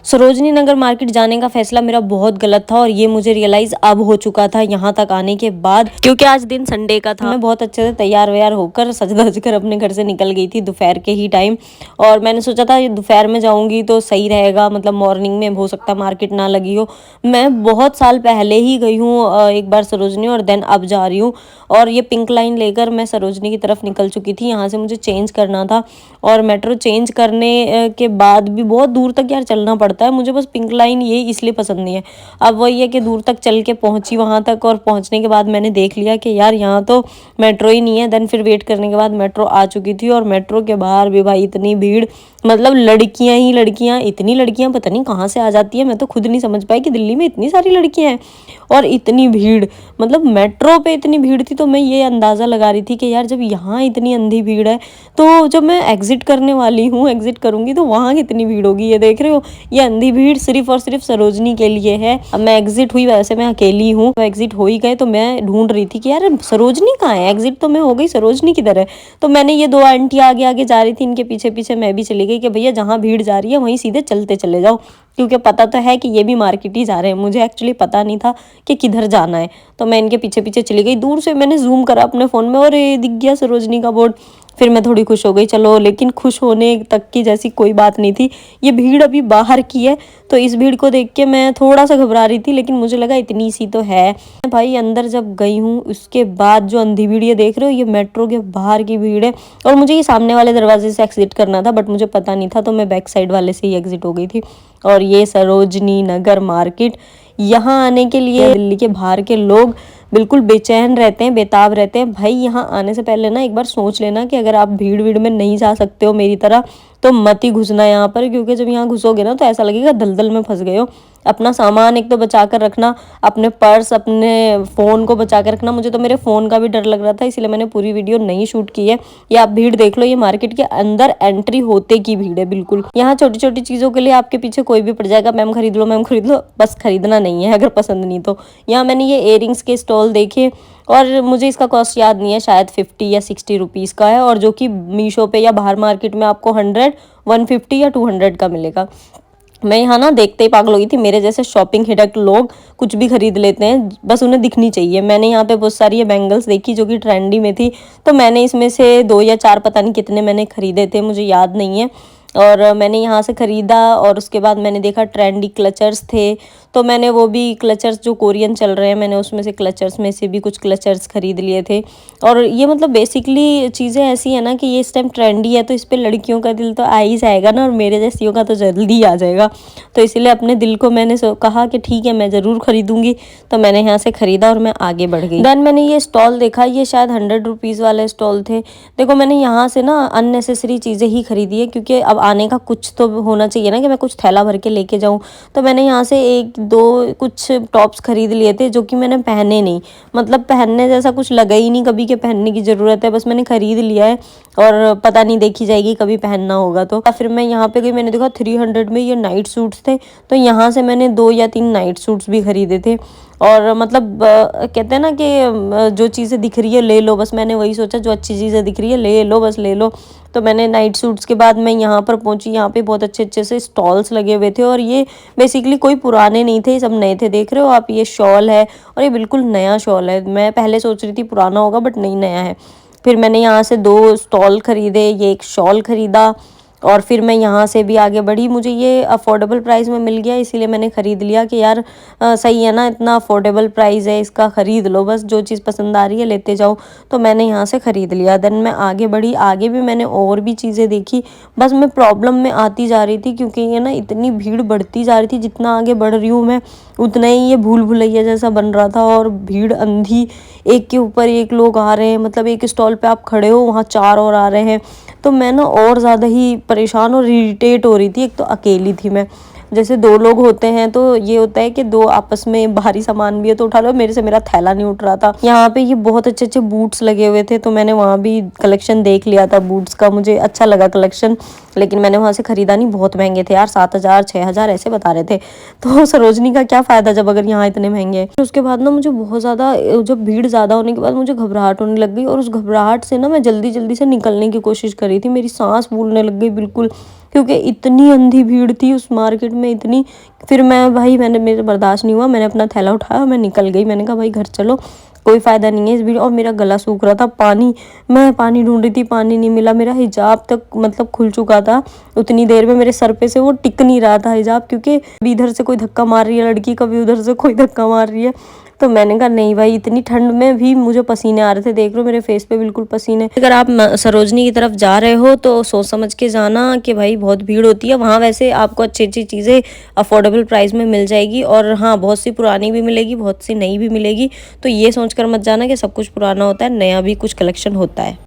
Sarojini Nagar market जाने का फैसला मेरा बहुत गलत था और ये मुझे रियलाइज अब हो चुका था यहाँ तक आने के बाद, क्योंकि आज दिन संडे का था। मैं बहुत अच्छे से तैयार व्यार होकर सज धज कर अपने घर से निकल गई थी दोपहर के ही टाइम। और मैंने सोचा था ये दोपहर में जाऊंगी तो सही रहेगा, मतलब मॉर्निंग में हो सकता मार्केट ना लगी हो। मैं बहुत साल पहले ही गई हूँ एक बार सरोजनी, और देन अब जा रही हूँ। और ये पिंक लाइन लेकर मैं सरोजनी की तरफ निकल चुकी थी। यहाँ से मुझे चेंज करना था और मेट्रो चेंज करने के बाद भी बहुत दूर तक यार चलना पड़ता है। मुझे बस पिंक लाइन ये इसलिए पसंद नहीं है। अब वही है कि दूर तक चल के पहुंची वहां तक, और पहुंचने के बाद मैंने देख लिया कि यार यहाँ तो मेट्रो ही नहीं है। देन फिर वेट करने के बाद मेट्रो आ चुकी थी, और मेट्रो के बाहर भी भाई इतनी भीड़, मतलब लड़कियां ही लड़कियां, इतनी लड़कियां पता नहीं कहाँ से आ जाती है। मैं तो खुद नहीं समझ पाई कि दिल्ली में इतनी सारी लड़कियां हैं और इतनी भीड़, मतलब मेट्रो पे इतनी भीड़ थी। तो मैं ये अंदाज़ा लगा रही थी कि यार जब यहाँ इतनी अंधी भीड़ है तो जब मैं एग्जिट करने वाली हूँ, एग्जिट करूँगी तो वहाँ कितनी भीड़ होगी। ये देख रहे हो, ये अंधी भीड़ सिर्फ और सिर्फ सरोजनी के लिए है। अब मैं एग्जिट हुई, वैसे मैं अकेली हूँ, तो एग्जिट हो ही गए। तो मैं ढूंढ रही थी कि यार सरोजनी कहाँ है, एग्जिट तो मैं हो गई, सरोजनी किधर है। तो मैंने ये दो आंटी आगे आगे जा रही थी, इनके पीछे पीछे मैं भी चली गई कि भैया जहाँ भीड़ जा रही है वहीं सीधे चलते चले जाओ, क्योंकि पता तो है कि ये भी मार्केट ही जा रहे हैं। मुझे एक्चुअली पता नहीं था कि किधर जाना है, तो मैं इनके पीछे पीछे चली गई। दूर से मैंने जूम करा अपने फ़ोन में और ये दिख गया सरोजनी का बोर्ड। फिर मैं थोड़ी खुश हो गई, चलो। लेकिन खुश होने तक की जैसी कोई बात नहीं थी। ये भीड़ अभी बाहर की है, तो इस भीड़ को देख के मैं थोड़ा सा घबरा रही थी, लेकिन मुझे लगा इतनी सी तो है। भाई अंदर जब गई हूँ उसके बाद जो अंधी भीड़ ये देख रहे हो, ये मेट्रो के बाहर की भीड़ है। और मुझे ये सामने वाले दरवाजे से एग्जिट करना था, बट मुझे पता नहीं था, तो मैं बैक साइड वाले से ही एग्जिट हो गई थी। और ये सरोजनी नगर मार्केट, यहाँ आने के लिए दिल्ली के बाहर के लोग बिल्कुल बेचैन रहते हैं, बेताब रहते हैं। भाई यहाँ आने से पहले ना एक बार सोच लेना कि अगर आप भीड़ भीड़ में नहीं जा सकते हो मेरी तरह, तो मत ही घुसना यहाँ पर, क्योंकि जब यहाँ घुसोगे ना तो ऐसा लगेगा दलदल में फंस गए हो। अपना सामान एक तो बचा कर रखना, अपने पर्स, अपने फ़ोन को बचा कर रखना। मुझे तो मेरे फ़ोन का भी डर लग रहा था, इसलिए मैंने पूरी वीडियो नहीं शूट की है। ये आप भीड़ देख लो, ये मार्केट के अंदर एंट्री होते की भीड़ है बिल्कुल। यहाँ छोटी छोटी चीज़ों के लिए आपके पीछे कोई भी पड़ जाएगा, मैम खरीद लो, मैम खरीद लो, बस खरीदना नहीं है अगर पसंद नहीं तो। यहाँ मैंने ये इयररिंग्स के स्टॉल देखे, और मुझे इसका कॉस्ट याद नहीं है, शायद 50 या 60 रुपीज़ का है, और जो कि मीशो पे या बाहर मार्केट में आपको 100, 150 या 200 का मिलेगा। मैं यहाँ ना देखते ही पागल हो गई थी। मेरे जैसे शॉपिंग हिडक लोग कुछ भी खरीद लेते हैं, बस उन्हें दिखनी चाहिए। मैंने यहाँ पे बहुत सारी ये बैंगल्स देखी जो कि ट्रेंडी में थी, तो मैंने इसमें से 2 या 4 पता नहीं कितने मैंने खरीदे थे, मुझे याद नहीं है। और मैंने यहाँ से ख़रीदा, और उसके बाद मैंने देखा ट्रेंडी क्लचर्स थे, तो मैंने वो भी क्लचर्स जो कोरियन चल रहे हैं, मैंने उसमें से क्लचर्स में से भी कुछ क्लचर्स खरीद लिए थे। और ये मतलब बेसिकली चीज़ें ऐसी है ना कि ये इस टाइम ट्रेंडी है, तो इस पर लड़कियों का दिल तो आ ही जाएगा ना, और मेरे जैसियों का तो जल्दी आ जाएगा। तो इसीलिए अपने दिल को मैंने कहा कि ठीक है मैं ज़रूर खरीदूंगी, तो मैंने यहाँ से ख़रीदा और मैं आगे बढ़ गई। देन मैंने ये स्टॉल देखा, ये शायद 100 रुपीज़ वाले स्टॉल थे। देखो मैंने यहाँ से ना अननेसेसरी चीज़ें ही खरीदी है, क्योंकि अब आने का कुछ तो होना चाहिए ना कि मैं कुछ थैला भर के लेके जाऊँ। तो मैंने यहाँ से एक दो कुछ टॉप्स खरीद लिए थे जो कि मैंने पहने नहीं, मतलब पहनने जैसा कुछ लगा ही नहीं कभी के पहनने की ज़रूरत है, बस मैंने खरीद लिया है और पता नहीं देखी जाएगी कभी पहनना होगा तो। फिर मैं यहाँ पे गई, मैंने देखा 300 में ये नाइट सूट्स थे, तो यहाँ से मैंने 2 या 3 नाइट सूट्स भी खरीदे थे। और मतलब कहते हैं ना कि जो चीज़ें दिख रही है ले लो, बस मैंने वही सोचा, जो अच्छी चीज़ें दिख रही है ले लो, बस ले लो। तो मैंने नाइट सूट्स के बाद मैं यहाँ पर पहुँची। यहाँ पे बहुत अच्छे अच्छे से स्टॉल्स लगे हुए थे, और ये बेसिकली कोई पुराने नहीं थे, सब नए थे। देख रहे हो आप, ये शॉल है और ये बिल्कुल नया शॉल है। मैं पहले सोच रही थी पुराना होगा, बट नहीं, नया है। फिर मैंने यहाँ से 2 स्टॉल खरीदे, ये एक शॉल खरीदा, और फिर मैं यहाँ से भी आगे बढ़ी। मुझे ये अफोर्डेबल प्राइस में मिल गया, इसीलिए मैंने ख़रीद लिया कि यार सही है ना, इतना अफोर्डेबल प्राइस है, इसका ख़रीद लो, बस जो चीज़ पसंद आ रही है लेते जाओ। तो मैंने यहाँ से ख़रीद लिया। देन मैं आगे बढ़ी, आगे भी मैंने और भी चीज़ें देखी, बस मैं प्रॉब्लम में आती जा रही थी, क्योंकि ये ना इतनी भीड़ बढ़ती जा रही थी। जितना आगे बढ़ रही हूँ मैं, उतना ही ये भूल भुलैया जैसा बन रहा था, और भीड़ अंधी, एक के ऊपर एक लोग आ रहे हैं। मतलब एक स्टॉल पे आप खड़े हो, वहाँ 4 और आ रहे हैं। तो मैं ना और ज़्यादा ही परेशान और इरिटेट हो रही थी। एक तो अकेली थी मैं, जैसे 2 लोग होते हैं तो ये होता है कि 2 आपस में भारी सामान भी है तो उठा लो, मेरे से मेरा थैला नहीं उठ रहा था। यहाँ पे ये बहुत अच्छे अच्छे बूट्स लगे हुए थे, तो मैंने वहाँ भी कलेक्शन देख लिया था बूट्स का, मुझे अच्छा लगा कलेक्शन, लेकिन मैंने वहाँ से खरीदा नहीं। बहुत महंगे थे यार, 7,000 6,000 ऐसे बता रहे थे। तो सरोजनी का क्या फ़ायदा जब अगर यहाँ इतने महंगे हैं। उसके बाद ना मुझे बहुत ज़्यादा, जब भीड़ ज़्यादा होने के बाद मुझे घबराहट होने लग गई, और उस घबराहट से ना मैं जल्दी जल्दी से निकलने की कोशिश कर रही थी। मेरी सांस फूलने लग गई बिल्कुल। क्योंकि इतनी अंधी भीड़ थी उस मार्केट में, इतनी। फिर मैंने मेरे बर्दाश्त नहीं हुआ, मैंने अपना थैला उठाया, मैं निकल गई। मैंने कहा भाई घर चलो, कोई फ़ायदा नहीं है इस भीड़। और मेरा गला सूख रहा था, मैं पानी ढूंढ रही थी, पानी नहीं मिला। मेरा हिजाब तक मतलब खुल चुका था उतनी देर में, मेरे सर पे से वो टिक नहीं रहा था हिजाब, क्योंकि कभी इधर से कोई धक्का मार रही है लड़की, कभी उधर से कोई धक्का मार रही है। तो मैंने कहा नहीं भाई, इतनी ठंड में भी मुझे पसीने आ रहे थे, देख लो मेरे फेस पे बिल्कुल पसीने। अगर आप सरोजनी की तरफ जा रहे हो तो सोच समझ के जाना कि भाई बहुत भीड़ होती है वहाँ। वैसे आपको अच्छी अच्छी चीज़ें अफोर्डेबल प्राइस में मिल जाएगी, और हाँ, बहुत सी पुरानी भी मिलेगी, बहुत सी नई भी मिलेगी। तो ये सोच कर मत जाना कि सब कुछ पुराना होता है, नया भी कुछ कलेक्शन होता है।